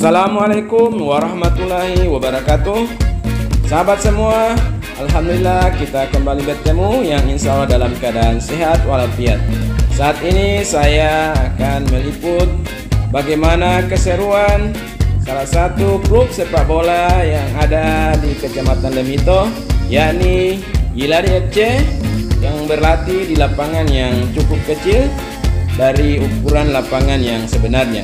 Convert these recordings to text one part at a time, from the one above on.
Assalamualaikum warahmatullahi wabarakatuh. Sahabat semua, alhamdulillah kita kembali bertemu yang insya Allah dalam keadaan sehat walafiat. Saat ini saya akan meliput bagaimana keseruan salah satu klub sepak bola yang ada di kecamatan Lemito, yakni YILADE FC, yang berlatih di lapangan yang cukup kecil dari ukuran lapangan yang sebenarnya.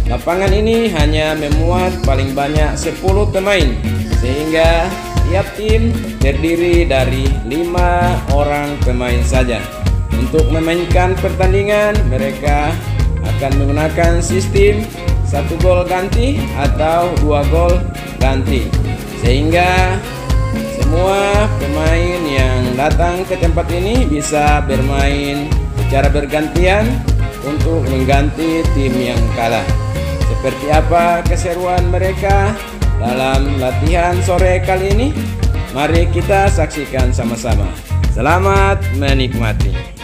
Lapangan ini hanya memuat paling banyak 10 pemain, sehingga tiap tim terdiri dari 5 orang pemain saja. Untuk memainkan pertandingan, mereka akan menggunakan sistem 1 gol ganti atau 2 gol ganti, sehingga semua pemain yang datang ke tempat ini bisa bermain secara bergantian untuk mengganti tim yang kalah. Seperti apa keseruan mereka dalam latihan sore kali ini? Mari kita saksikan sama-sama. Selamat menikmati.